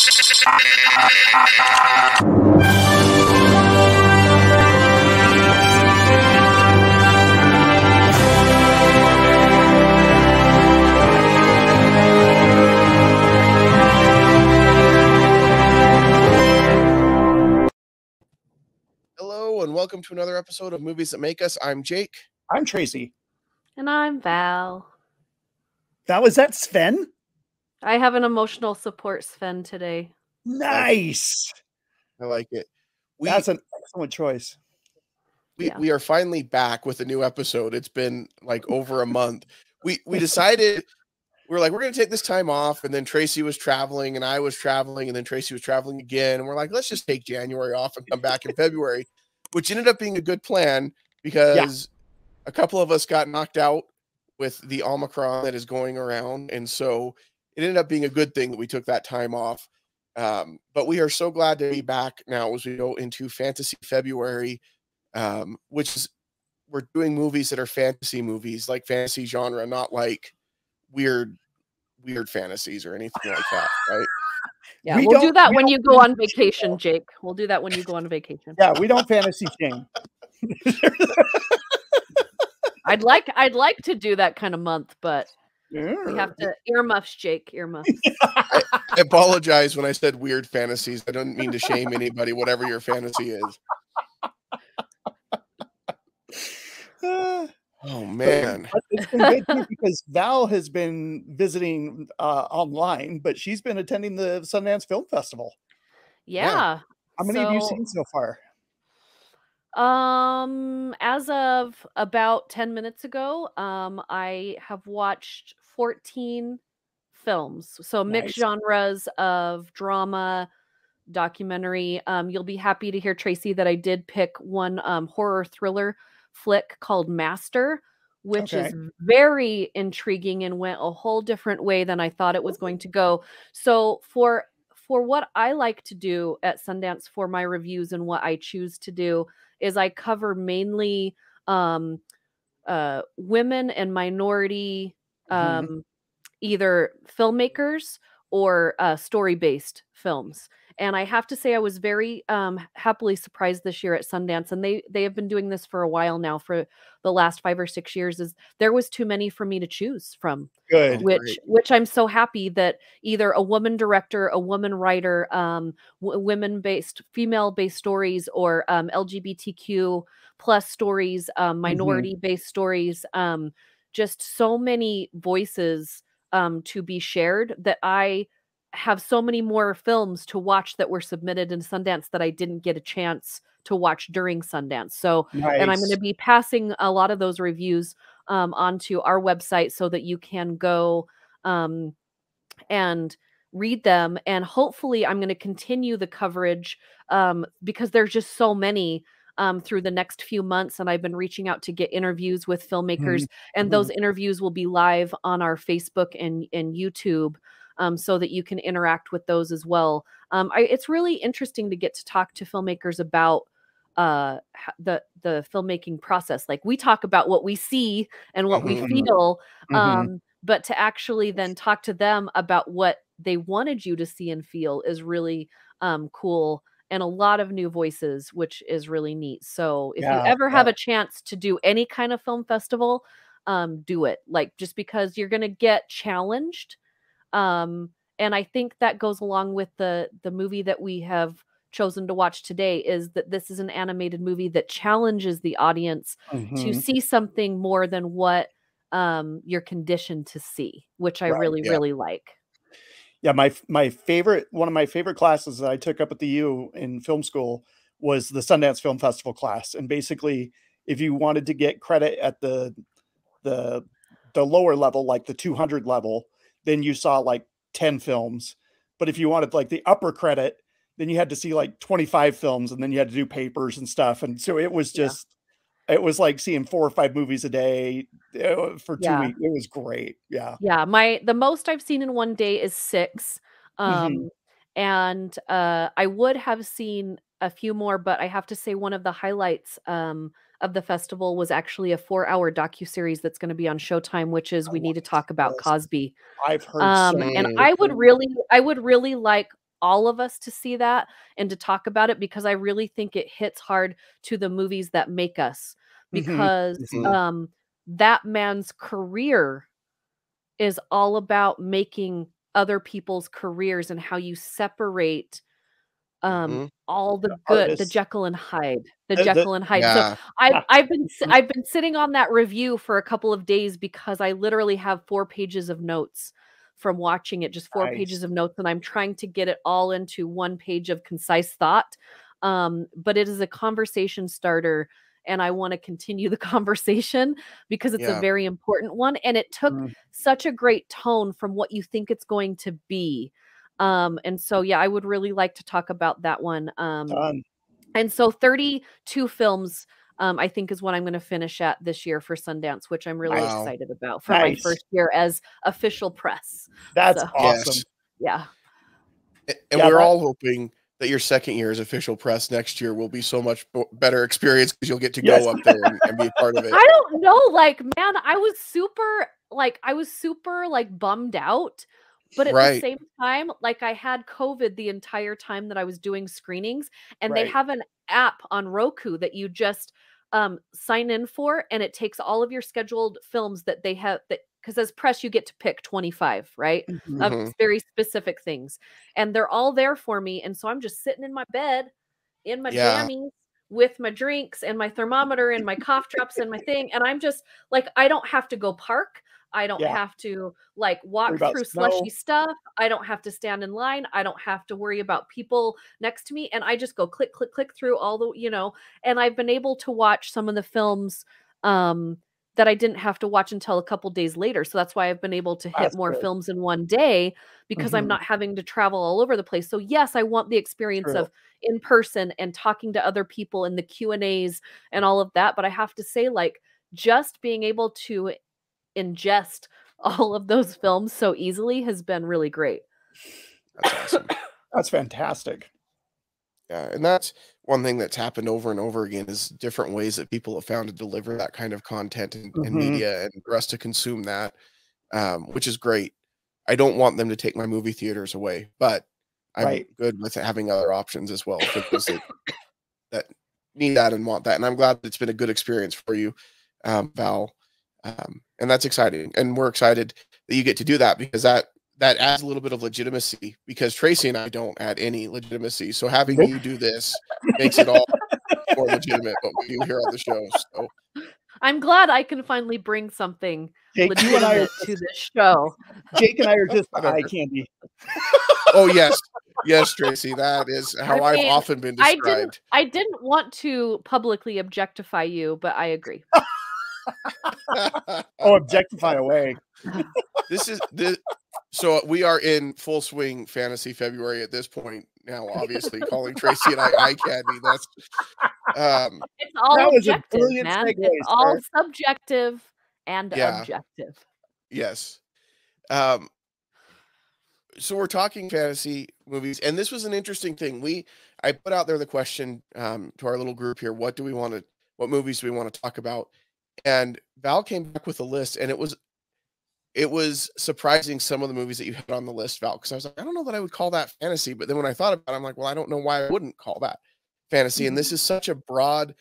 Hello and welcome to another episode of Movies That Make Us. I'm Jake. I'm Tracy. And I'm Val. Was that Sven? I have an emotional support Sven today. Nice. I like it. That's an excellent choice. We are finally back with a new episode. It's been like over a month. We decided we're going to take this time off, and then Tracy was traveling and I was traveling, and then Tracy was traveling again, and we're like, let's just take January off and come back in February, which ended up being a good plan because a couple of us got knocked out with the Omicron that is going around, and so it ended up being a good thing that we took that time off. But we are so glad to be back now as we go into Fantasy February, which is we're doing movies that are fantasy movies, like fantasy genre, not like weird fantasies or anything like that, right? Yeah, we'll do that when you go on vacation, Jake. We'll do that when you go on vacation. Yeah, we don't fantasy shame. I'd like to do that kind of month, but we have to earmuffs, Jake. Earmuffs. I apologize when I said weird fantasies. I don't mean to shame anybody, whatever your fantasy is. Oh man, it's been good too because Val has been visiting online, but she's been attending the Sundance Film Festival. Yeah. How many have you seen so far? As of about 10 minutes ago, I have watched 14 films. So mixed genres of drama, documentary. You'll be happy to hear, Tracy, that I did pick one horror thriller flick called Master, which is very intriguing and went a whole different way than I thought it was going to go. So for what I like to do at Sundance for my reviews and what I choose to do is I cover mainly women and minority either filmmakers or story-based films. And I have to say I was very happily surprised this year at Sundance, and they have been doing this for a while now, for the last 5 or 6 years, is there was too many for me to choose from. Good. Which I'm so happy that either a woman director, a woman writer, women-based, female-based stories, or LGBTQ plus stories, minority-based stories, just so many voices to be shared that I have so many more films to watch that were submitted in Sundance that I didn't get a chance to watch during Sundance. So, and I'm going to be passing a lot of those reviews onto our website so that you can go and read them. And hopefully I'm going to continue the coverage because there's just so many through the next few months. And I've been reaching out to get interviews with filmmakers, and those interviews will be live on our Facebook and YouTube. So that you can interact with those as well. It's really interesting to get to talk to filmmakers about the filmmaking process. Like, we talk about what we see and what we feel, but to actually then talk to them about what they wanted you to see and feel is really cool, and a lot of new voices, which is really neat. So if you ever have a chance to do any kind of film festival, do it. Like, just because you're going to get challenged. And I think that goes along with the movie that we have chosen to watch today, is that this is an animated movie that challenges the audience to see something more than what you're conditioned to see, which I really like. Yeah, one of my favorite classes that I took up at the U in film school was the Sundance Film Festival class. And basically, if you wanted to get credit at the lower level, like the 200 level, then you saw like 10 films. But if you wanted like the upper credit, then you had to see like 25 films, and then you had to do papers and stuff. And so it was just, it was like seeing 4 or 5 movies a day for 2 weeks. It was great. Yeah. Yeah. The most I've seen in one day is 6. And I would have seen a few more, but I have to say one of the highlights of the festival was actually a 4-hour docuseries that's going to be on Showtime, which is We Need to Talk About Cosby. I've heard and I would really like all of us to see that and to talk about it, because I really think it hits hard to the movies that make us, because that man's career is all about making other people's careers and how you separate all the good, the Jekyll and Hyde, Yeah. So I've been sitting on that review for a couple of days, because I literally have 4 pages of notes from watching it, just 4 pages of notes, and I'm trying to get it all into 1 page of concise thought. But it is a conversation starter, and I want to continue the conversation because it's a very important one, and it took such a great tone from what you think it's going to be. And so, yeah, I would really like to talk about that one. And so 32 films, I think, is what I'm going to finish at this year for Sundance, which I'm really excited about for my first year as official press. That's awesome. Yeah. And we're all hoping that your second year as official press next year will be so much better experience, because you'll get to go up there and be a part of it. I don't know, like, man, I was super bummed out. But at the same time, like, I had COVID the entire time that I was doing screenings, and they have an app on Roku that you just sign in for, and it takes all of your scheduled films that they have, that because as press you get to pick 25, right? Of very specific things. And they're all there for me. And so I'm just sitting in my bed in my jammies with my drinks and my thermometer and my cough drops and my thing. And I'm just like, I don't have to go park. I don't have to like walk through slushy stuff. I don't have to stand in line. I don't have to worry about people next to me. And I just go click, click, click through all the, and I've been able to watch some of the films that I didn't have to watch until a couple days later. So that's why I've been able to hit more films in one day, because I'm not having to travel all over the place. So yes, I want the experience of in person and talking to other people and the Q&As and all of that. But I have to say, like, just being able to ingest all of those films so easily has been really great. That's awesome. That's fantastic. Yeah, and that's one thing that's happened over and over again, is different ways that people have found to deliver that kind of content and media, and for us to consume that, which is great. I don't want them to take my movie theaters away, but I'm good with having other options as well for those that need that and want that. And I'm glad that it's been a good experience for you, Val. And that's exciting. And we're excited that you get to do that, because that adds a little bit of legitimacy, because Tracy and I don't add any legitimacy. So having you do this makes it all more legitimate, what we do here on the show. So I'm glad I can finally bring something legitimate to this show. Jake and I are just eye candy. Oh, yes. Yes, Tracy, that is how I've often been described. I didn't want to publicly objectify you, but I agree. Oh, objectify away. So we are in full swing fantasy February at this point now, obviously, calling Tracy and I eye candy. That's it's all objective, man. It's all subjective and objective. Yes. So we're talking fantasy movies, and this was an interesting thing. I put out there the question to our little group here: what movies do we want to talk about? And Val came back with a list, and it was surprising, some of the movies that you had on the list, Val, because I was like, I don't know that I would call that fantasy. But then when I thought about it, I'm like, well, I don't know why I wouldn't call that fantasy. And this is such a broad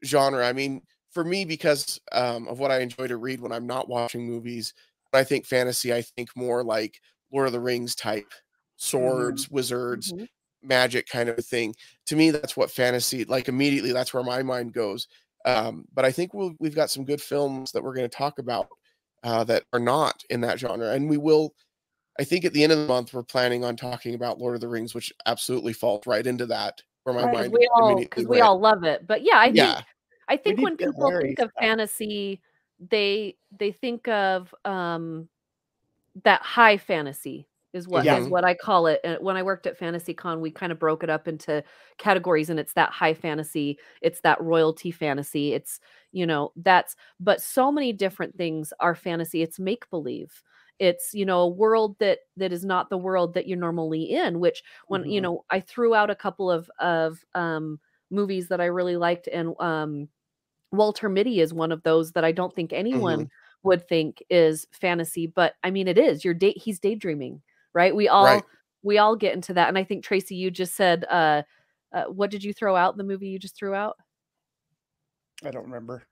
genre. I mean, for me, because of what I enjoy to read when I'm not watching movies, when I think fantasy, I think more like Lord of the Rings type, swords, wizards, magic kind of a thing. To me, that's what fantasy, like, immediately, that's where my mind goes. But I think we've got some good films that we're going to talk about that are not in that genre. And we will, I think at the end of the month, we're planning on talking about Lord of the Rings, which absolutely falls right into that, where my mind because we all love it. But I think when people think of fantasy, they think of that high fantasy is what I call it. And when I worked at FantasyCon, we kind of broke it up into categories, and it's that high fantasy, it's that royalty fantasy, it's but so many different things are fantasy. It's make believe. It's a world that is not the world that you're normally in. Which when I threw out a couple of movies that I really liked, and Walter Mitty is one of those that I don't think anyone would think is fantasy, but I mean, it is. He's daydreaming, right? We all we all get into that. And I think, Tracy, you just said, what did you throw out? The movie you just threw out? I don't remember.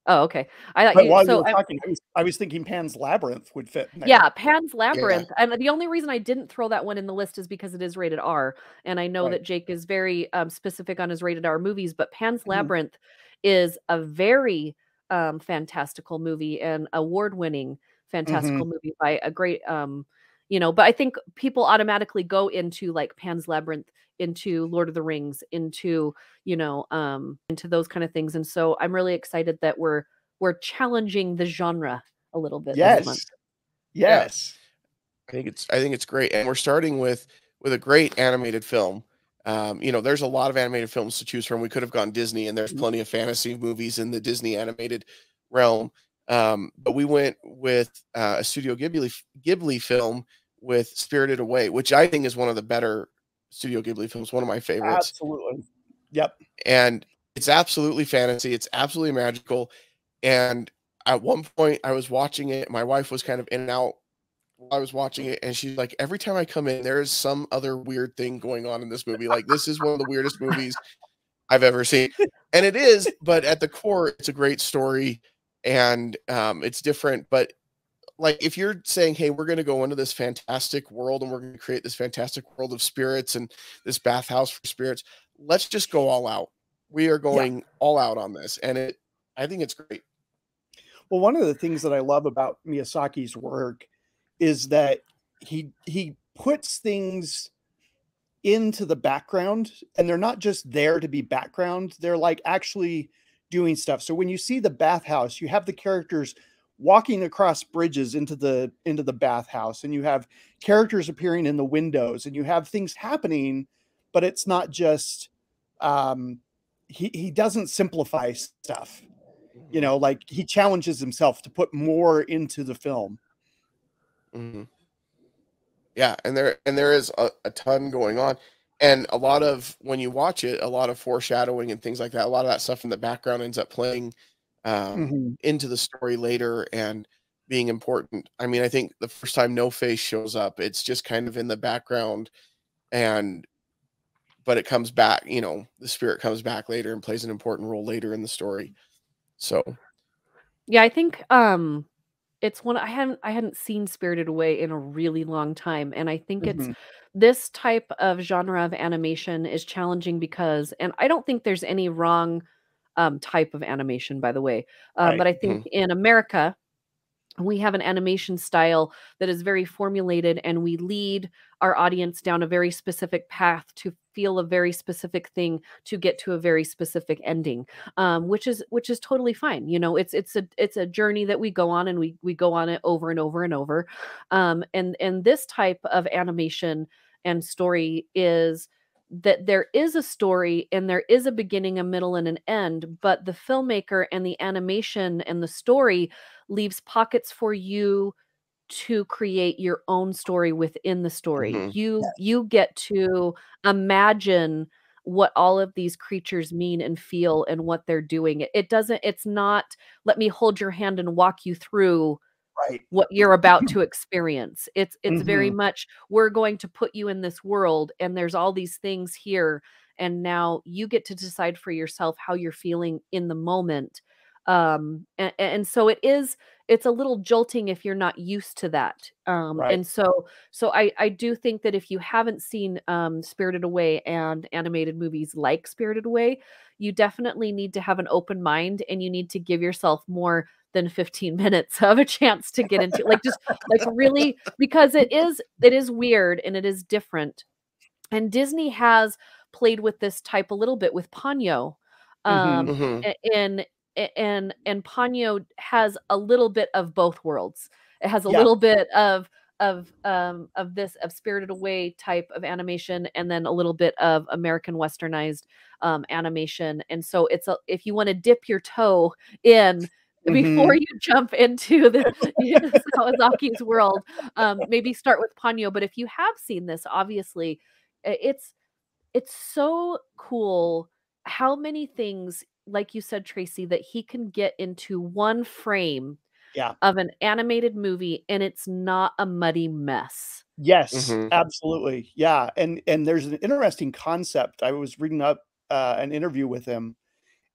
Oh, okay. I thought But you. while you So were talking, I was thinking Pan's Labyrinth would fit in there. yeah, Pan's Labyrinth. And the only reason I didn't throw that one in the list is because it is rated R. And I know that Jake is very specific on his rated R movies, but Pan's Labyrinth is a very fantastical movie and award-winning fantastical movie by a great, but I think people automatically go into like Pan's Labyrinth, into Lord of the Rings, into, into those kind of things. And so I'm really excited that we're challenging the genre a little bit this month. Yes. Yeah. I think it's great. And we're starting with a great animated film. There's a lot of animated films to choose from. We could have gone Disney, and there's plenty of fantasy movies in the Disney animated realm. But we went with a Studio Ghibli film with Spirited Away, which I think is one of the better Studio Ghibli films, one of my favorites. Absolutely. Yep. And it's absolutely fantasy. It's absolutely magical. And at one point I was watching it, my wife was kind of in and out while I was watching it, and she's like, every time I come in, there is some other weird thing going on in this movie. Like, this is one of the weirdest movies I've ever seen. And it is, but at the core, it's a great story, and it's different. But like, if you're saying, hey, we're going to go into this fantastic world and we're going to create this fantastic world of spirits and this bathhouse for spirits, let's just go all out. We are going all out on this. And I think it's great. Well, one of the things that I love about Miyazaki's work is that he puts things into the background, and they're not just there to be background. They're like actually doing stuff. So when you see the bathhouse, you have the characters walking across bridges into the bathhouse, and you have characters appearing in the windows, and you have things happening, but it's not just he doesn't simplify stuff. Like, he challenges himself to put more into the film. Mm-hmm. Yeah, and there is a ton going on, and a lot of, when you watch it, a lot of foreshadowing and things like that. A lot of that stuff in the background ends up playing into the story later and being important. I mean, I think the first time No Face shows up, it's just kind of in the background, but it comes back. The spirit comes back later and plays an important role later in the story. So, yeah, I think it's one I hadn't seen Spirited Away in a really long time, and I think it's this type of genre of animation is challenging because, and I don't think there's any wrong type of animation, by the way, but I think in America we have an animation style that is very formulated, and we lead our audience down a very specific path to feel a very specific thing to get to a very specific ending, which is totally fine. It's a journey that we go on, and we go on it over and over and over. And this type of animation and story is that there is a story, and there is a beginning, a middle, and an end, but the filmmaker and the animation and the story leaves pockets for you to create your own story within the story. You get to imagine what all of these creatures mean and feel and what they're doing. It's not, let me hold your hand and walk you through what you're about to experience. It's very much, we're going to put you in this world, and there's all these things here, and now you get to decide for yourself how you're feeling in the moment. And so it's a little jolting if you're not used to that. And so I do think that if you haven't seen Spirited Away and animated movies like Spirited Away, you definitely need to have an open mind, and you need to give yourself more than 15 minutes of a chance to get into, like, just like really, because it is weird and it is different. And Disney has played with this type a little bit with Ponyo. And Ponyo has a little bit of both worlds. It has a little bit of Spirited Away type of animation, and then a little bit of American westernized animation. And so if you want to dip your toe in before you jump into the Sawazaki's world, maybe start with Ponyo. But if you have seen this, obviously, it's so cool how many things, like you said, Tracy, that he can get into one frame of an animated movie, and it's not a muddy mess. Yes, absolutely. Yeah, and there's an interesting concept. I was reading up an interview with him,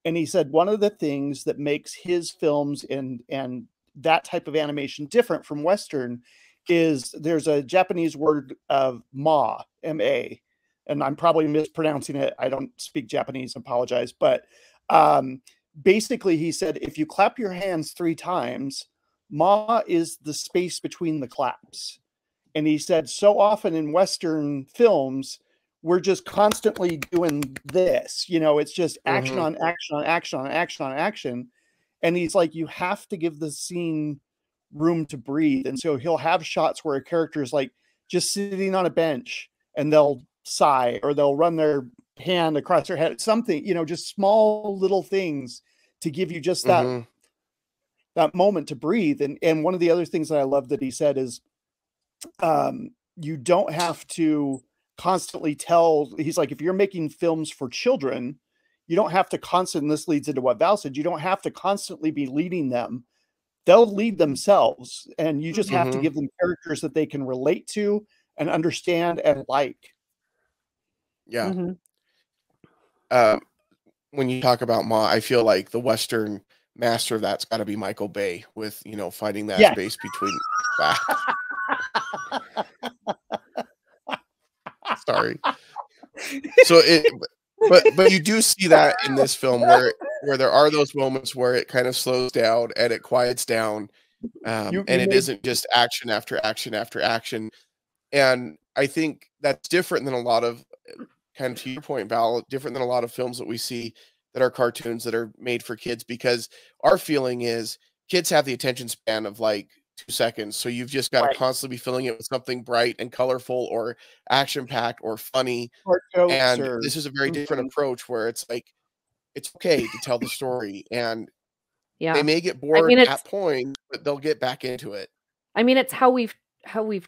and he said one of the things that makes his films and that type of animation different from Western is there's a Japanese word of ma, M-A, and I'm probably mispronouncing it. I don't speak Japanese, apologize. But basically, he said if you clap your hands 3 times, ma is the space between the claps. And he said so often in Western films, we're just constantly doing this. You know, it's just action on action on action on action on action. And he's like, you have to give the scene room to breathe. And so he'll have shots where a character is like just sitting on a bench and they'll sigh or they'll run their hand across their head, something, you know, just small little things to give you just that moment to breathe. And one of the other things that I love that he said is you don't have to constantly tell. He's like, if you're making films for children, you don't have to constantly, this leads into what Val said, you don't have to constantly be leading them. They'll lead themselves, and you just have to give them characters that they can relate to and understand and like. Yeah. When you talk about Ma, I feel like the Western master of that's got to be Michael Bay with, you know, finding that space between. Sorry. So but you do see that in this film where there are those moments where it kind of slows down and it quiets down, and it isn't just action after action after action. And I think that's different than a lot of, kind of to your point, Val, different than a lot of films that we see that are cartoons that are made for kids, because our feeling is kids have the attention span of like 2 seconds. So you've just got to constantly be filling it with something bright and colorful or action packed or funny. And this is a very different approach where it's like, it's okay to tell the story, and they may get bored at points, but they'll get back into it. I mean, it's how we've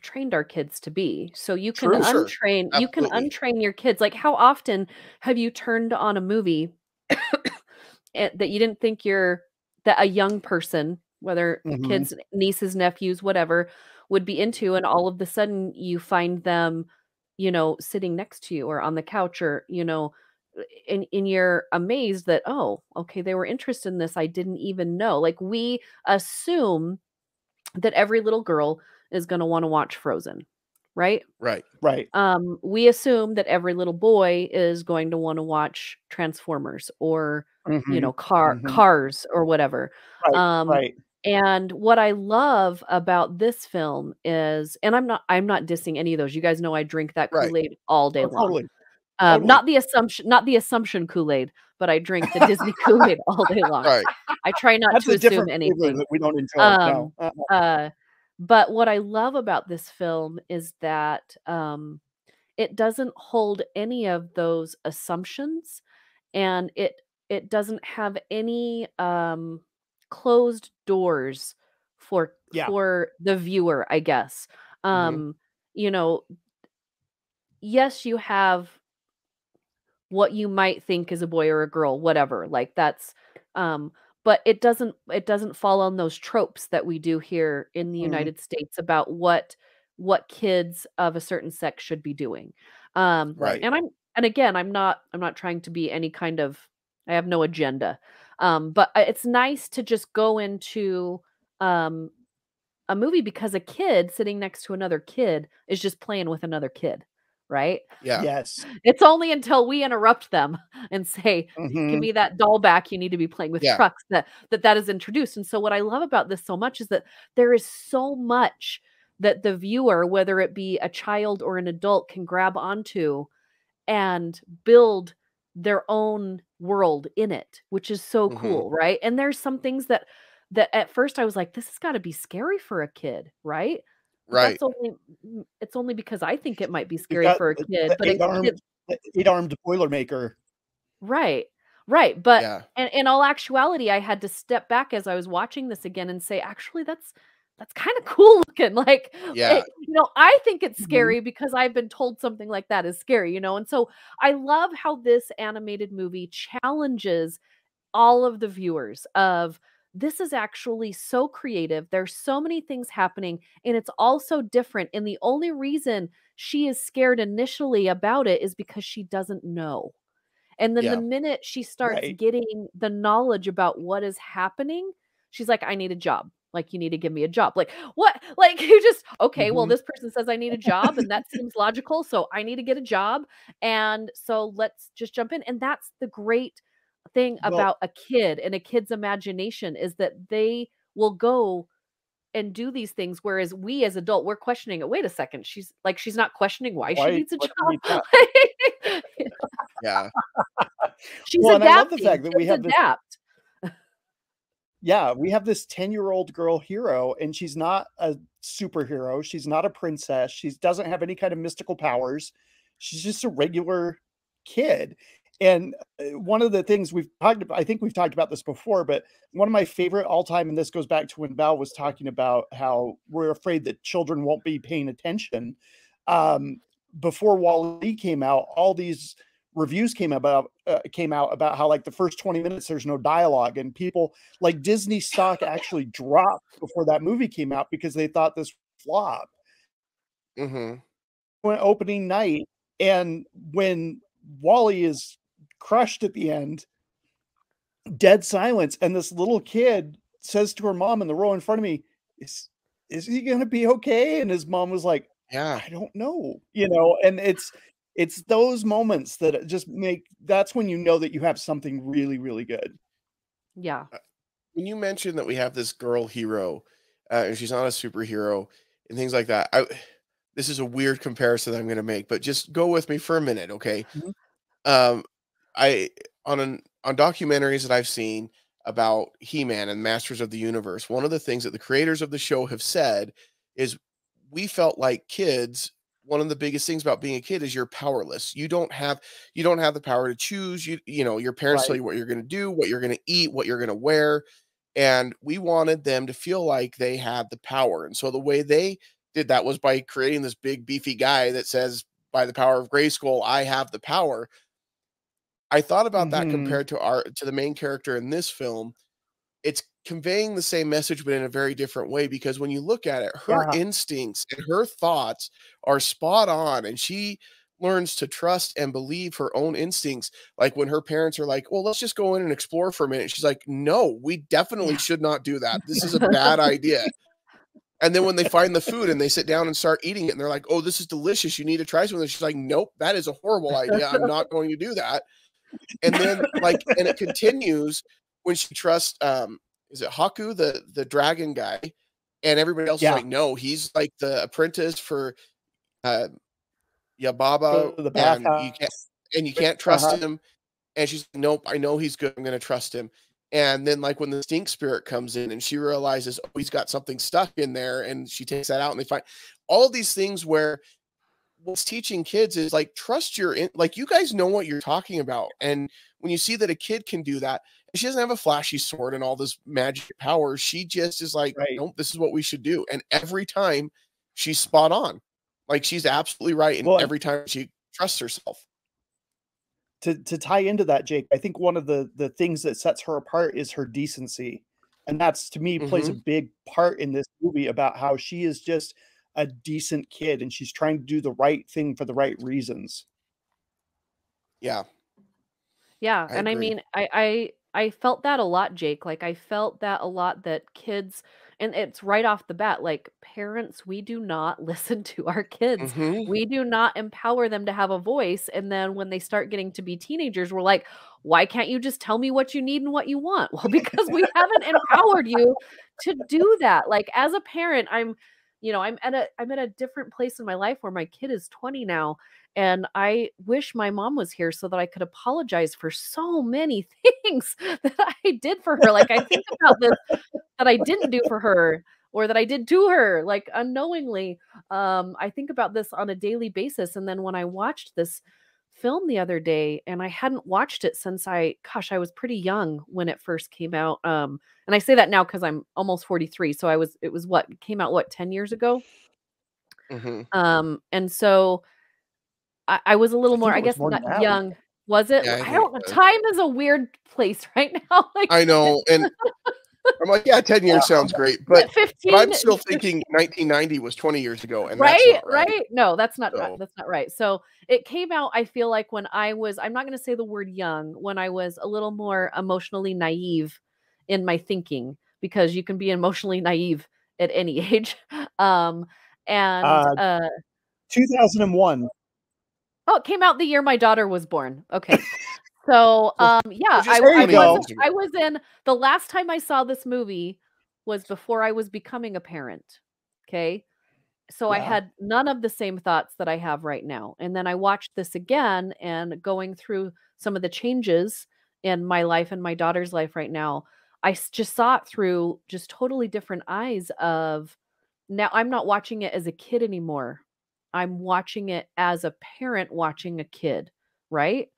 trained our kids to be. So you can untrain, you can untrain your kids. Like, how often have you turned on a movie that you didn't think that a young person, whether kids, nieces, nephews, whatever, would be into, and all of a sudden you find them, you know, sitting next to you or on the couch, or, you know, and you're amazed that, oh, okay, they were interested in this. I didn't even know. Like, we assume that every little girl is going to want to watch Frozen, right? Right. We assume that every little boy is going to want to watch Transformers or, you know, Cars or whatever. And what I love about this film is, and I'm not dissing any of those. You guys know I drink that Kool-Aid all day long. Totally. Not the assumption Kool-Aid, but I drink the Disney Kool-Aid all day long. I try not to assume anything. That we don't enjoy. But what I love about this film is that it doesn't hold any of those assumptions, and it doesn't have any closed doors for the viewer, I guess. You know, yes, you have what you might think is a boy or a girl, whatever. Like, that's but it doesn't fall on those tropes that we do here in the United States about what kids of a certain sex should be doing. And I'm not trying to be any kind of, I have no agenda. But it's nice to just go into a movie because a kid sitting next to another kid is just playing with another kid, right? Yeah. Yes. It's only until we interrupt them and say, give me that doll back, you need to be playing with trucks, that is introduced. And so what I love about this so much is that there is so much that the viewer, whether it be a child or an adult, can grab onto and build their own world in it, which is so cool, right? And there's some things that at first I was like, this has got to be scary for a kid, right? Right. It's only because I think it might be scary for a kid, but the 8-armed Boilermaker. Right. But and in all actuality, I had to step back as I was watching this again and say, actually, that's kind of cool looking. Like, you know, I think it's scary because I've been told something like that is scary, you know? And so I love how this animated movie challenges all of the viewers of this is actually so creative. There's so many things happening, and it's all so different. And the only reason she is scared initially about it is because she doesn't know. And then the Yeah. minute she starts Right. getting the knowledge about what is happening, she's like, I need a job. Like, you need to give me a job. Like, what? Like, you just, okay, well, Mhm. this person says I need a job, and that seems logical. So I need to get a job. And so let's just jump in. And that's the great thing Well, about a kid and a kid's imagination, is that they will go and do these things, whereas we as adult, we're questioning it. Wait a second. She's not questioning why she why needs a what do you job. got? Yeah. She's Well, and I love the adapting. fact that we Kids have this adapt. yeah, we have this 10-year-old girl hero, and she's not a superhero, she's not a princess, she doesn't have any kind of mystical powers. She's just a regular kid. And one of the things we've talked about, I think we've talked about this before, but one of my favorite all time, and this goes back to when Val was talking about how we're afraid that children won't be paying attention. Um, Before Wall-E came out, all these reviews came out about how like the first 20 minutes there's no dialogue, and people like Disney stock actually dropped before that movie came out because they thought this flop. Mm-hmm. Went opening night, and when Wally is crushed at the end, dead silence, and this little kid says to her mom in the row in front of me, is he gonna be okay? And his mom was like, Yeah. I don't know, and it's those moments that just that's when you know that you have something really, really good. Yeah. When you mentioned that we have this girl hero, and she's not a superhero and things like that, this is a weird comparison that I'm going to make, but just go with me for a minute, okay? Mhm. Um, I on documentaries that I've seen about He-Man and Masters of the Universe, one of the things that the creators of the show have said is we felt like kids. One of the biggest things about being a kid is you're powerless. You don't have the power to choose. Your parents tell Right. you what you're going to do, what you're going to eat, what you're going to wear, and we wanted them to feel like they had the power. And so the way they did that was by creating this big beefy guy that says, by the power of Grayskull, I have the power. I thought about that Mhm. compared to the main character in this film. It's conveying the same message, but in a very different way, because when you look at it, her Yeah. instincts and her thoughts are spot on, and she learns to trust and believe her own instincts. Like when her parents are like, well, let's just go in and explore for a minute. She's like, no, we definitely Yeah. should not do that. This is a bad idea. And then when they find the food and they sit down and start eating it, and they're like, oh, this is delicious, you need to try something. She's like, nope, that is a horrible idea. I'm not going to do that. And then and it continues when she trusts, is it Haku, the dragon guy, and everybody else is Yeah. like, no, he's like the apprentice for uh Yubaba, The and bathhouse. you can't trust Uh-huh. him. And she's like, nope, I know he's good. I'm gonna trust him. And then like when the stink spirit comes in and she realizes, oh, he's got something stuck in there, and she takes that out, and they find all these things where what's teaching kids is like trust like you guys know what you're talking about. And when you see that a kid can do that, and she doesn't have a flashy sword and all this magic power, she just is like, Right. nope, this is what we should do. And every time she's spot on. Like she's absolutely right. And Well, every time she trusts herself. to tie into that, Jake, I think one of the things that sets her apart is her decency. And that's, to me, plays a Hmm. big part in this movie about how she is just a decent kid and she's trying to do the right thing for the right reasons. Yeah, Yeah, I and I agree. mean, I felt that a lot, Jake. Like I felt that a lot, that kids, and it's right off the bat, like parents, we do not listen to our kids. Hmm. We do not empower them to have a voice. And then when they start getting to be teenagers, we're like, why can't you just tell me what you need and what you want? Well, because we haven't empowered you to do that. Like as a parent, I'm at a different place in my life where my kid is 20 now, and I wish my mom was here so that I could apologize for so many things that I did for her. Like I think about this that I didn't do for her, or that I did to her, like unknowingly. I think about this on a daily basis. And then when I watched this film the other day, and I hadn't watched it since I was pretty young when it first came out. And I say that now because I'm almost 43. So it was what came out, what, 10 years ago? Hmm. And so I was a little I more, think I it was guess, more than not that. young. Was it? Yeah, I I think don't know. it was. Time is a weird place right now. Like I know. And I'm like, yeah, 10 years sounds great, but 15. I'm still thinking 1990 was 20 years ago, and right, that's not right. right. No, that's not So, that's not right. So it came out, I feel like, when I was, I'm not going to say the word young, when I was a little more emotionally naive in my thinking, because you can be emotionally naive at any age. And 2001. oh, it came out the year my daughter was born. Okay. So, yeah, just There you go. I was in, the last time I saw this movie was before I was becoming a parent. Okay. So I Yeah. had none of the same thoughts that I have right now. And then I watched this again, and going through some of the changes in my life and my daughter's life right now, just saw it through just totally different eyes of, now I'm not watching it as a kid anymore. I'm watching it as a parent watching a kid, right?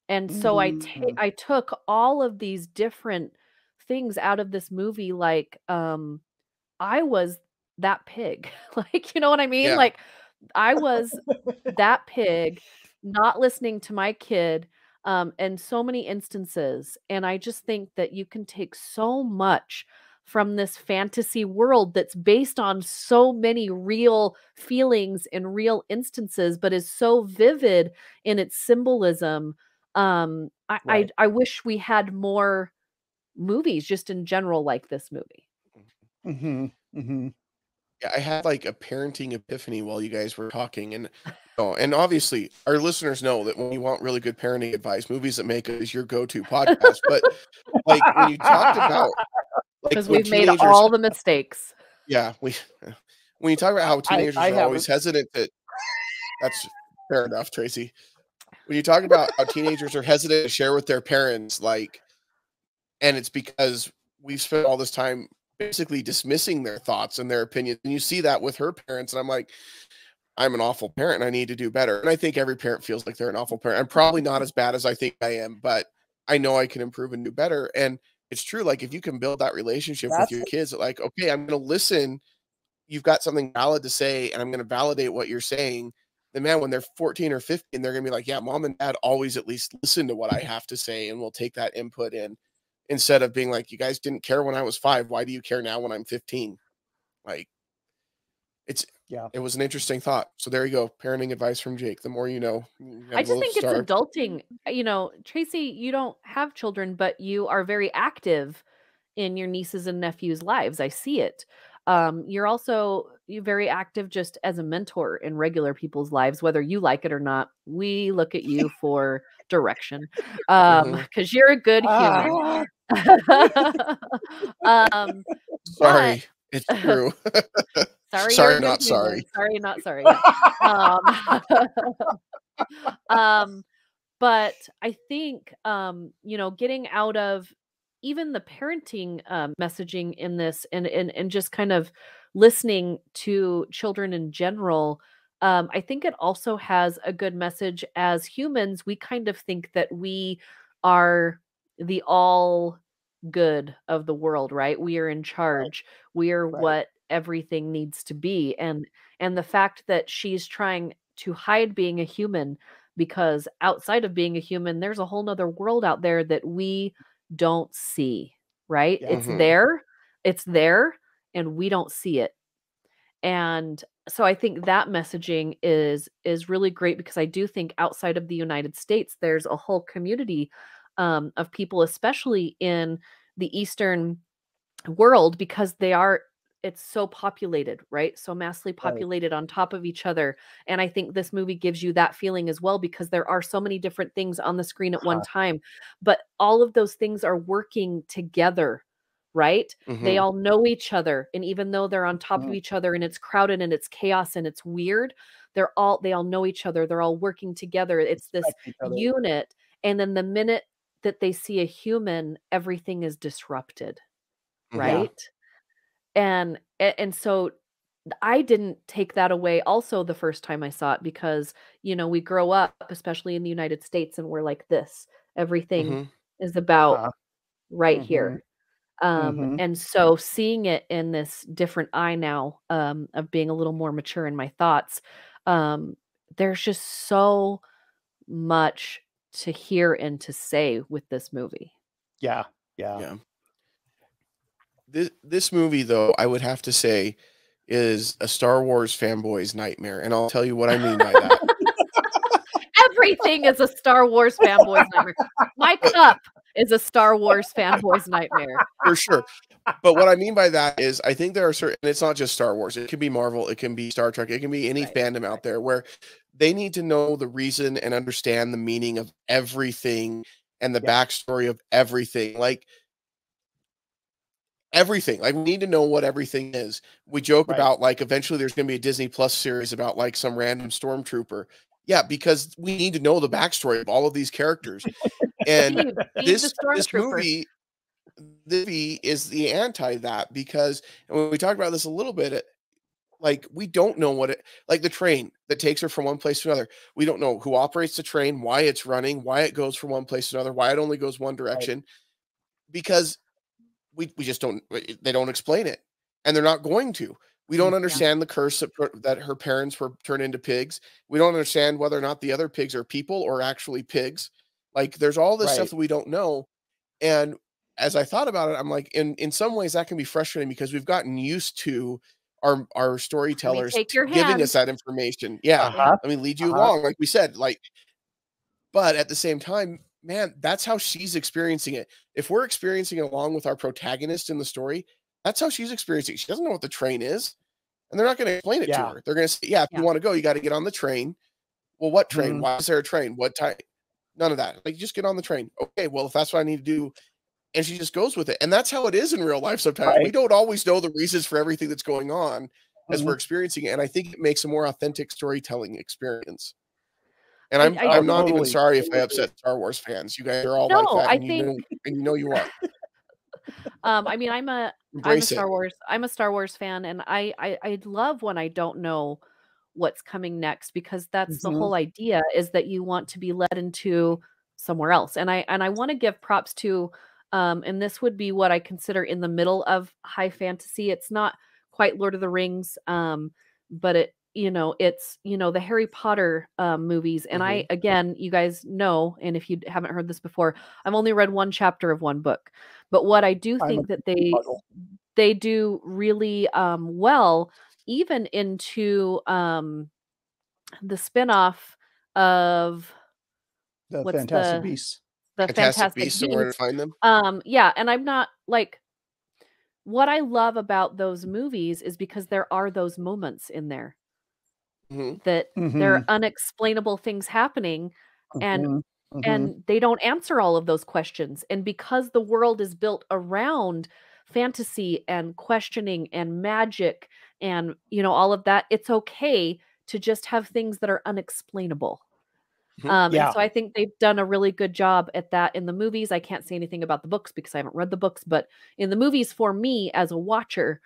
And so Mhm. I took all of these different things out of this movie, like, I was that pig. Like, you know what I mean? Yeah. Like, I was that pig not listening to my kid, in so many instances. And I just think that you can take so much from this fantasy world that's based on so many real feelings and real instances, but is so vivid in its symbolism. Right. I wish we had more movies just in general like this movie. Mhm. Mhm. Yeah, I had like a parenting epiphany while you guys were talking, and and obviously our listeners know that when you want really good parenting advice, Movies That Make It is your go-to podcast. But like when you talked about like Because when we've made teenagers, all the mistakes. yeah, when you talk about how teenagers I are always haven't. hesitant to, that's fair enough, Tracy. When you talk about how teenagers are hesitant to share with their parents, like, and it's because we've spent all this time basically dismissing their thoughts and their opinions. And you see that with her parents, and I'm like, I'm an awful parent and I need to do better. And I think every parent feels like they're an awful parent. I'm probably not as bad as I think I am, but I know I can improve and do better. And it's true. Like if you can build that relationship with That's your kids, like, okay, I'm going to listen. You've got something valid to say, and I'm going to validate what you're saying. Then, man, when they're 14 or 15, they're going to be like, yeah, mom and dad always at least listen to what I have to say, and we'll take that input in, instead of being like, you guys didn't care when I was 5. Why do you care now when I'm 15? Like, it's yeah. it was an interesting thought. So there you go. Parenting advice from Jake. The more you know. You have I a just little think it's star. adulting. You know, Tracy, you don't have children, but you are very active in your nieces and nephews' lives. I see it. You're very active just as a mentor in regular people's lives, whether you like it or not. We look at you for direction, Mhm. because you're a good human. um, but Sorry. It's true. sorry, you're Sorry, a good not human. sorry. Sorry, not sorry. Yeah. Um, but I think, getting out of even the parenting messaging in this, and just kind of listening to children in general, I think it also has a good message. As humans, we kind of think that we are the all good of the world, right? We are in Right. charge. We are Right. what everything needs to be. And the fact that she's trying to hide being a human, because outside of being a human, there's a whole nother world out there that we don't see, right? Yeah. It's Mhm. there. It's there, and we don't see it. And so I think that messaging is really great, because I do think outside of the United States, there's a whole community, of people, especially in the Eastern world, because it's so populated, right? So massively Right. populated on top of each other. And I think this movie gives you that feeling as well, because there are so many different things on the screen at one Huh. time, but all of those things are working together, right? They Mhm. all know each other. And even though they're on top of Mhm. each other and it's crowded and it's chaos and it's weird, they all know each other. They're all working together. It's this Respect each other. unit. And then the minute that they see a human, everything is disrupted, Mhm. right? And so I didn't take that away also the first time I saw it, because, we grow up, especially in the United States, and we're like this. Everything Mhm. is about Uh-huh. right Mhm. here. Mhm. And so seeing it in this different eye now, of being a little more mature in my thoughts, um, there's just so much to hear and to say with this movie. Yeah. Yeah. Yeah. This movie, though, I would have to say, is a Star Wars fanboy's nightmare, and I'll tell you what I mean by that. Everything is a Star Wars fanboy's nightmare. My cup is a Star Wars fanboy's nightmare. For sure. But what I mean by that is I think there are certain, and it's not just Star Wars. It can be Marvel. It can be Star Trek. It can be any fandom out there where they need to know the reason and understand the meaning of everything and the backstory of everything. Like everything. Like we need to know what everything is. We joke about like eventually there's going to be a Disney Plus series about like some random stormtrooper. Yeah, because we need to know the backstory of all of these characters. And this movie is the anti that, because and when we talked about this a little bit, like we don't know what it, like the train that takes her from one place to another. We don't know who operates the train, why it's running, why it goes from one place to another, why it only goes one direction, because we just don't, they don't explain it, and they're not going to. We don't understand the curse that her parents were turned into pigs. We don't understand whether or not the other pigs are people or actually pigs. Like there's all this stuff that we don't know. And as I thought about it, I'm like, in some ways that can be frustrating because we've gotten used to our storytellers giving us that information. Yeah. Let me lead you along. Like we said, like, but at the same time, man, that's how she's experiencing it. If we're experiencing it along with our protagonist in the story, that's how she's experiencing it. She doesn't know what the train is, and they're not going to explain it to her. They're going to say, yeah, if you want to go, you got to get on the train. Well, what train? Why is there a train? What time? None of that. Like, just get on the train. Okay, well, if that's what I need to do, and she just goes with it. And that's how it is in real life sometimes. We don't always know the reasons for everything that's going on as we're experiencing it. And I think it makes a more authentic storytelling experience. And I'm not even sorry if I upset Star Wars fans. You guys are all like that, and you know you are. I mean, I'm a Star Wars fan, and I love when I don't know what's coming next, because that's the whole idea, is that you want to be led into somewhere else. And I want to give props to and this would be what I consider in the middle of high fantasy. It's not quite Lord of the Rings, but it's the Harry Potter movies. And I, again, you guys know, and if you haven't heard this before, I've only read one chapter of one book. But what I do think that they do really well, even into the spinoff of the Fantastic Beasts. The Fantastic Beasts, and where to find them. Yeah, and I'm not like, what I love about those movies is because there are those moments in there that there are unexplainable things happening, and they don't answer all of those questions. And because the world is built around fantasy and questioning and magic and all of that, it's okay to just have things that are unexplainable. And so I think they've done a really good job at that in the movies. I can't say anything about the books because I haven't read the books, but in the movies, for me as a watcher,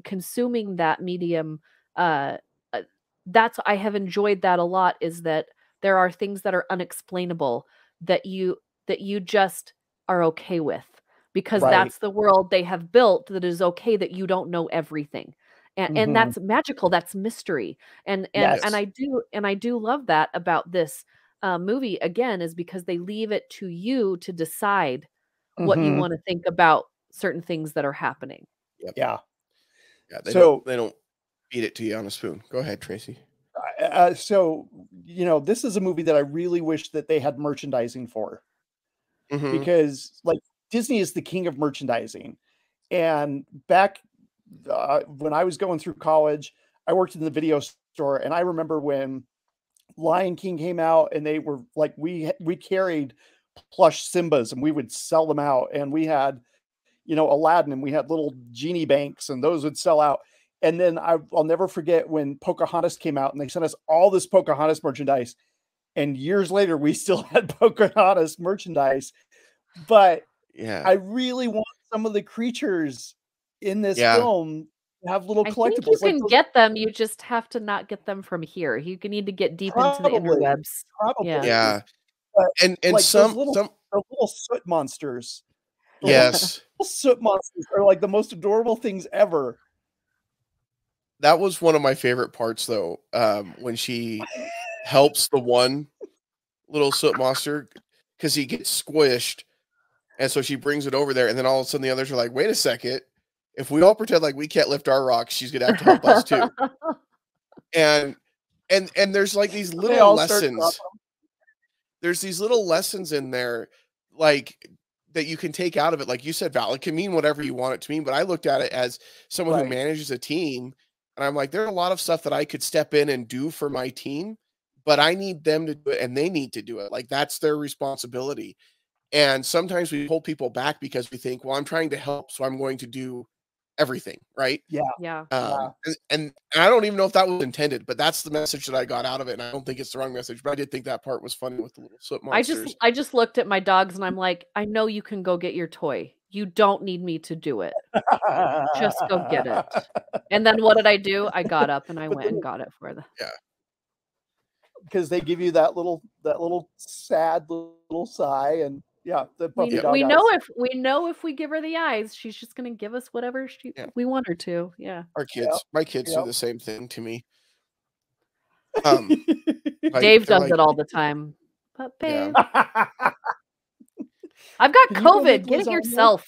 consuming that medium, I have enjoyed that a lot, is that there are things that are unexplainable that you just are okay with, because that's the world they have built, that is okay that you don't know everything. And that's magical. That's mystery. And I do love that about this movie, again, is because they leave it to you to decide what you want to think about certain things that are happening. Yeah. They don't feed it to you on a spoon. Go ahead, Tracy. So this is a movie that I really wish that they had merchandising for, because like Disney is the king of merchandising. And back when I was going through college, I worked in the video store, and I remember when Lion King came out, and they were like, we carried plush Simbas, and we would sell them out, and we had Aladdin, and we had little genie banks, and those would sell out. And then I'll never forget when Pocahontas came out, and they sent us all this Pocahontas merchandise, and years later we still had Pocahontas merchandise. But I really want some of the creatures in this film have little collectibles. I think you can get them. You just have to not get them from here. You need to get deep into the interwebs. Probably. Yeah. But and like some little soot monsters. Yes. Soot monsters are like the most adorable things ever. That was one of my favorite parts, though, when she helps the one little soot monster, because he gets squished, And so she brings it over there, and then all of a sudden the others are like, wait a second. If we all pretend like we can't lift our rocks, she's gonna have to help us too. And there's like these little lessons. There's these little lessons in there, like that you can take out of it. Like you said, Val, it can mean whatever you want it to mean. But I looked at it as someone who manages a team, and I'm like, there's a lot of stuff that I could step in and do for my team, but I need them to do it, and they need to do it. Like that's their responsibility. And sometimes we hold people back because we think, well, I'm trying to help, so I'm going to do everything, right? Yeah. And I don't even know if that was intended, but that's the message that I got out of it. And I don't think it's the wrong message, but I did think that part was funny with the little soot monsters. I just looked at my dogs and I'm like, I know you can go get your toy. You don't need me to do it. Just go get it. And then what did I do? I got up and I went and got it for them. Yeah. Because they give you that little sad little sigh, and the puppy dog we know if we give her the eyes, she's just gonna give us whatever we want her to. Yeah. My kids do the same thing to me. Dave does it all the time. But babe, I've got COVID. Get it yourself.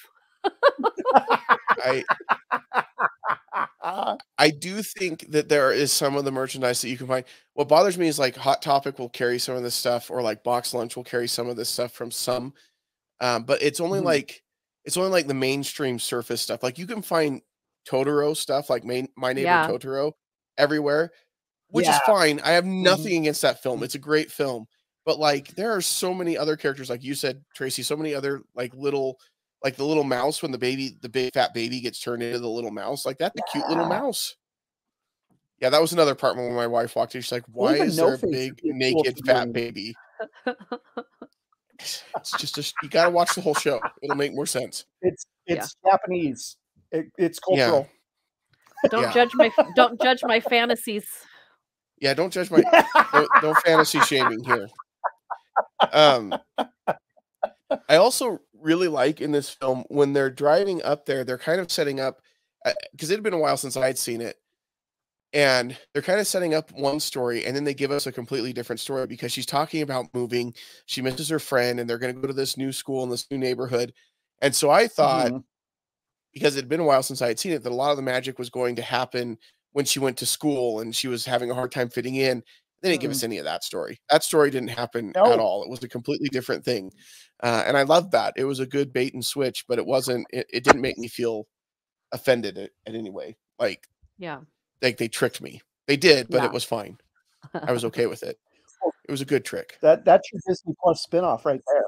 I do think that there is some of the merchandise that you can find. What bothers me is like Hot Topic will carry some of this stuff, or like Box Lunch will carry some of this stuff from some. But it's only like the mainstream surface stuff. Like you can find Totoro stuff, like My Neighbor Totoro, everywhere, which is fine. I have nothing against that film. It's a great film. But like there are so many other characters, like you said, Tracy, so many other like the little mouse when the big fat baby gets turned into the little mouse. Like that's a cute little mouse. Yeah, that was another part when my wife walked in. She's like, why is there a big naked fat baby? It's just you got to watch the whole show. It'll make more sense. It's Japanese. It's cultural. Don't judge my fantasies. Yeah, don't judge my no fantasy shaming here. I also really like in this film when they're driving up there, they're kind of setting up because it had been a while since I'd seen it. And they're kind of setting up one story, and then they give us a completely different story because she's talking about moving. She misses her friend, and they're going to go to this new school in this new neighborhood. And so I thought, because it had been a while since I had seen it, that a lot of the magic was going to happen when she went to school and she was having a hard time fitting in. They didn't give us any of that story. That story didn't happen at all. It was a completely different thing. And I loved that. It was a good bait and switch, but it didn't make me feel offended at any way. Like they tricked me. They did, but it was fine. I was okay with it. It was a good trick. That's your Disney Plus spinoff right there.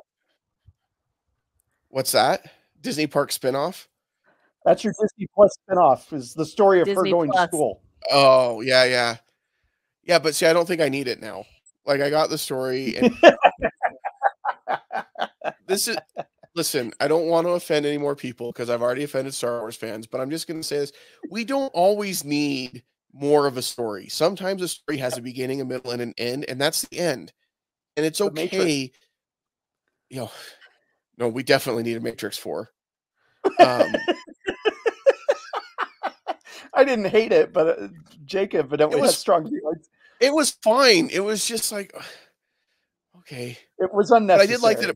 What's that? Disney Park spinoff? That's your Disney Plus spinoff, is the story of Disney her going Plus. to school. Oh, yeah. Yeah, but see, I don't think I need it now. Like I got the story and listen, I don't want to offend any more people because I've already offended Star Wars fans, but I'm just going to say this. We don't always need more of a story. Sometimes a story has a beginning, a middle, and an end, and that's the end. And it's okay. No, we definitely need a Matrix 4. I didn't hate it, but Jacob evidently had strong feelings. It was fine. It was just like, okay. It was unnecessary. But I did like that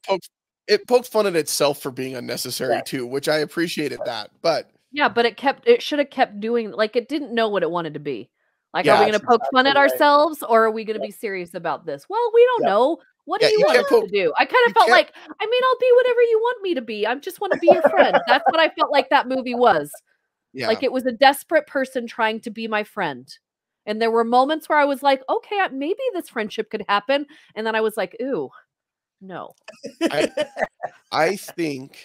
it poked fun at itself for being unnecessary too, which I appreciated that. But but it should have kept doing, like, it didn't know what it wanted to be. Like, are we going to poke fun at ourselves, or are we going to be serious about this? Well, we don't know. What do you want us to do? I kind of felt like, I'll be whatever you want me to be. I just want to be your friend. That's what I felt like that movie was. Yeah. Like, it was a desperate person trying to be my friend. And there were moments where I was like, okay, maybe this friendship could happen. And then I was like, ooh, no. I think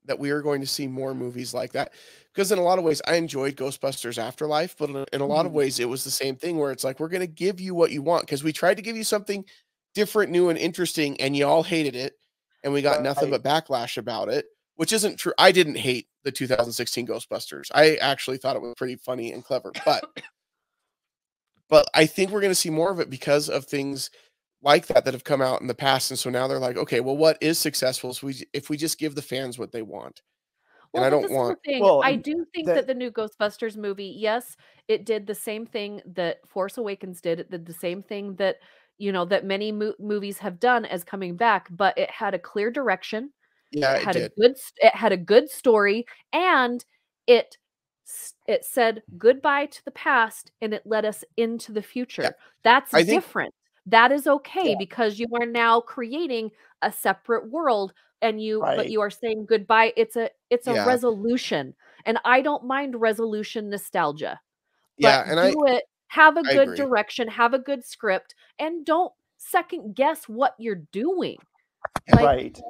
that we are going to see more movies like that. Because in a lot of ways, I enjoyed Ghostbusters Afterlife. But in a lot of ways, it was the same thing where it's like, we're going to give you what you want. Because we tried to give you something different, new, and interesting. And you all hated it. And we got nothing but backlash about it. Which isn't true. I didn't hate the 2016 Ghostbusters. I actually thought it was pretty funny and clever. But I think we're going to see more of it because of things like that have come out in the past. And so now they're like, okay, well, what is successful if we just give the fans what they want? Well, and I don't want. Well, I do think that the new Ghostbusters movie, yes, it did the same thing that Force Awakens did. It did the same thing that, that many movies have done as coming back, but it had a clear direction. Yeah, it had a good story, and it said goodbye to the past and it led us into the future. Yeah. That's different. That is okay because you are now creating a separate world, and but you are saying goodbye. It's a resolution, and I don't mind resolution nostalgia. But have a good direction, have a good script, and don't second guess what you're doing. Right.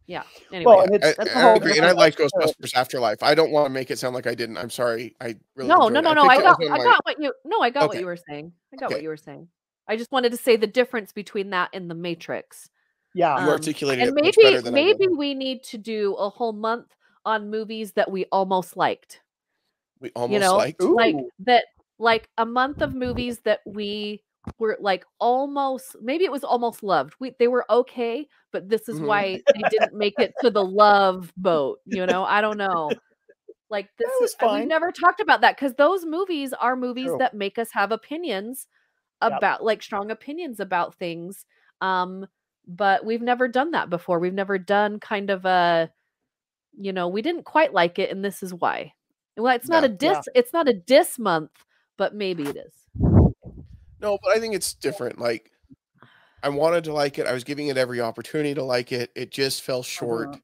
Yeah. Anyway, well, and I agree. And I like Ghostbusters Afterlife. I don't want to make it sound like I didn't. I'm sorry. I really no. I got what you. No, I got what Okay. you were saying. I got what you were saying. I just wanted to say the difference between that and the Matrix. Yeah, you articulated and it much better than maybe we need to do a whole month on movies that we almost liked. We almost liked, like that, like a month of movies that we were like almost, maybe it was almost loved. They were okay, but this is why they didn't make it to the love boat. I don't know. Like this was fine. We've never talked about that because those movies are movies that make us have opinions about, like strong opinions about things. But we've never done that before. We've never done kind of a, we didn't quite like it, and this is why. Well, it's not a diss. It's not a diss month, but maybe it is. No, but I think it's different. Like, I wanted to like it. I was giving it every opportunity to like it. It just fell short,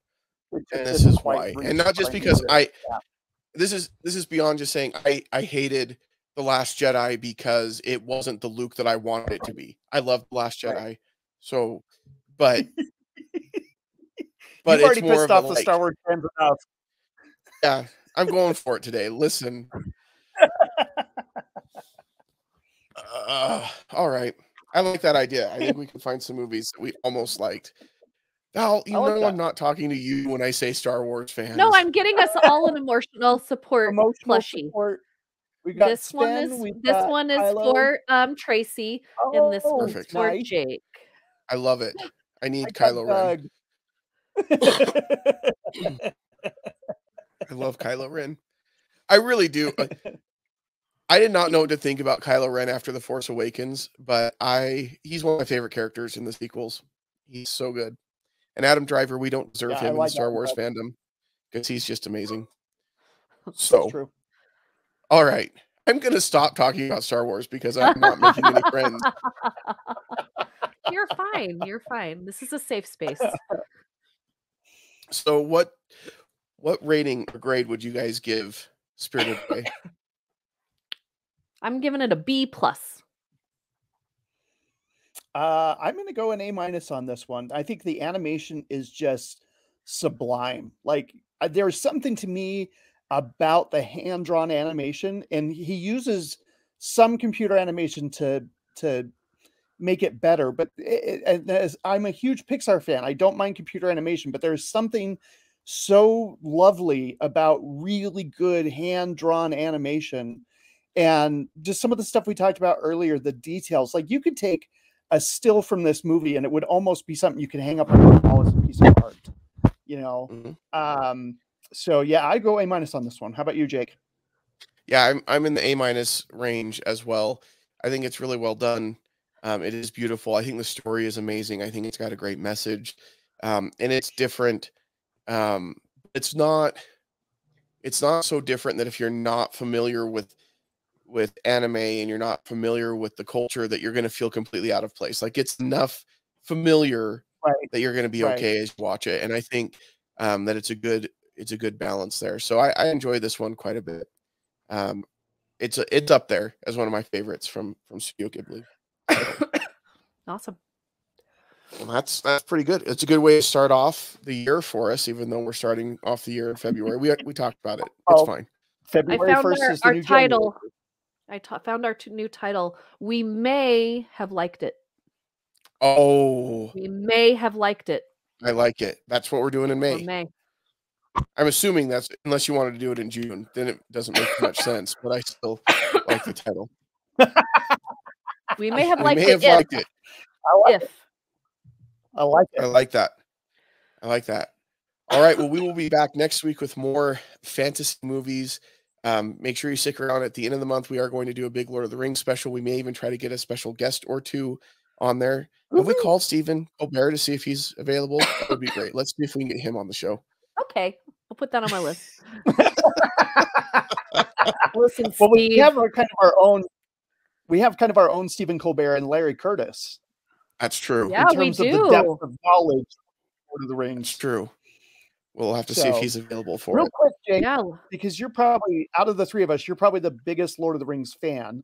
and this is why. And not just because this is beyond just saying I hated The Last Jedi because it wasn't the Luke that I wanted it to be. I love The Last Jedi, so but you've already pissed off the Star Wars fans enough. Yeah, I'm going for it today. Listen. All right. I like that idea. I think we can find some movies that we almost liked. Val, I'm not talking to you when I say Star Wars fans. No, I'm getting us all an emotional support plushie. Support. We got this one is for Tracy, and this one's for Jake. I love it. I need Kylo Ren. I love Kylo Ren. I really do. I did not know what to think about Kylo Ren after The Force Awakens, but he's one of my favorite characters in the sequels. He's so good. And Adam Driver, we don't deserve him in the Star Wars fandom because he's just amazing. So, that's true. All right. I'm going to stop talking about Star Wars because I'm not making any friends. You're fine. You're fine. This is a safe space. So what rating or grade would you guys give Spirited Away? I'm giving it a B+. I'm going to go an A- on this one. I think the animation is just sublime. Like there's something to me about the hand-drawn animation, and he uses some computer animation to make it better. But as I'm a huge Pixar fan, I don't mind computer animation, but there's something so lovely about really good hand-drawn animation. And just some of the stuff we talked about earlier, the details, like you could take a still from this movie and it would almost be something you could hang up on your wall as a piece of art, So yeah, I go A- on this one. How about you, Jake? Yeah, I'm in the A- range as well. I think it's really well done. It is beautiful. I think the story is amazing. I think it's got a great message. And it's different. It's not so different that if you're not familiar with anime and you're not familiar with the culture that you're going to feel completely out of place. Like it's enough familiar that you're going to be okay as you watch it. And I think that it's a good balance there. So I enjoy this one quite a bit. It's up there as one of my favorites from Studio Ghibli. Awesome. Well, that's pretty good. It's a good way to start off the year for us, even though we're starting off the year in February. We talked about it. It's fine. February 1st is the new title. Found our new title. We may have liked it. Oh. We may have liked it. I like it. That's what we're doing in May. May. I'm assuming that's, unless you wanted to do it in June, then it doesn't make much sense, but I still like the title. We may have liked it. I like it. I like that. All right. Well, we will be back next week with more fantasy movies. Make sure you stick around. At the end of the month, we are going to do a big Lord of the Rings special. We may even try to get a special guest or two on there. Have we called Stephen Colbert to see if he's available? That would be great. Let's see if we can get him on the show. Okay, we'll put that on my list. Listen, well, Steve. we have kind of our own. We have kind of our own Stephen Colbert and Larry Curtis. That's true. Yeah, in terms of the depth of knowledge of Lord of the Rings. That's true. We'll have to see if he's available for real it. Quick, Jake, because you're probably, out of the three of us, you're probably the biggest Lord of the Rings fan.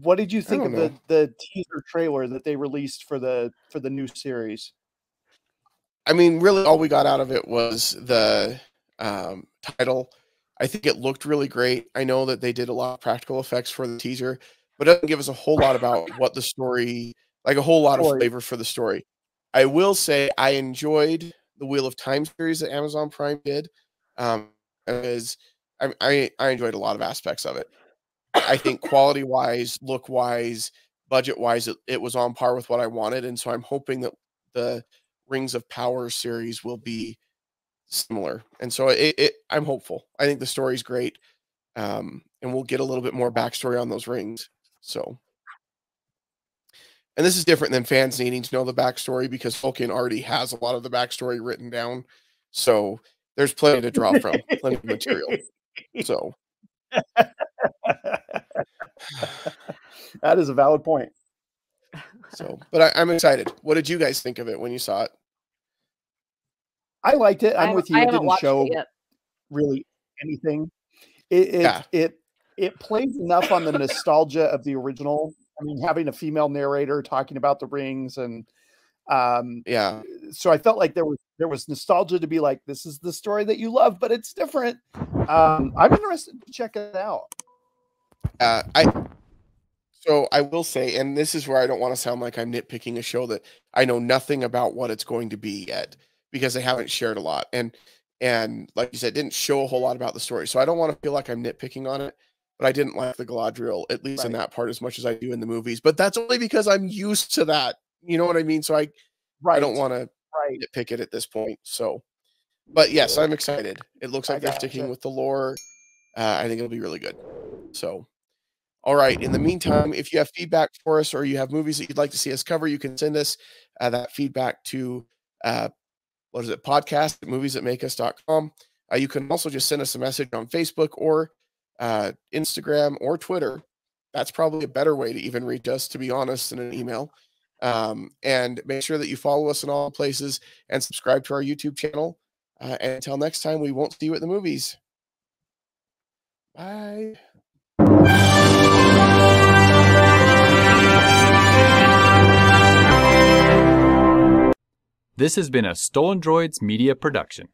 What did you think of the teaser trailer that they released for the new series? I mean, really, all we got out of it was the title. I think it looked really great. I know that they did a lot of practical effects for the teaser, but it doesn't give us a whole lot about what the story, like a whole lot of flavor for the story. I will say I enjoyed the Wheel of Time series that Amazon Prime did. Because I enjoyed a lot of aspects of it. I think quality-wise, look-wise, budget-wise, it was on par with what I wanted, and so I'm hoping that the Rings of Power series will be similar. And so I'm hopeful. I think the story's great, and we'll get a little bit more backstory on those rings. So, and this is different than fans needing to know the backstory because Tolkien already has a lot of the backstory written down. So there's plenty to draw from, plenty of material. So that is a valid point. So, but I'm excited. What did you guys think of it when you saw it? I liked it. I'm with you. It didn't show really anything. It plays enough on the nostalgia of the original. I mean, having a female narrator talking about the rings, and so I felt like there was nostalgia to be like, this is the story that you love, but it's different. I'm interested to check it out. So I will say, and this is where I don't want to sound like I'm nitpicking a show that I know nothing about what it's going to be yet, because they haven't shared a lot. And like you said, didn't show a whole lot about the story. So I don't want to feel like I'm nitpicking on it, but I didn't like the Galadriel, at least in that part, as much as I do in the movies. But that's only because I'm used to that. You know what I mean? So I don't want to nitpick it at this point. So, but yes, I'm excited. It looks like they're sticking with the lore. I think it'll be really good. So, all right. In the meantime, if you have feedback for us or you have movies that you'd like to see us cover, you can send us that feedback to podcast@moviesthatmakeus.com. You can also just send us a message on Facebook or Instagram or Twitter. That's probably a better way to even reach us, to be honest, than an email. And make sure that you follow us in all places and subscribe to our YouTube channel. And until next time, we won't see you at the movies. Bye. This has been a Stolen Droids Media production.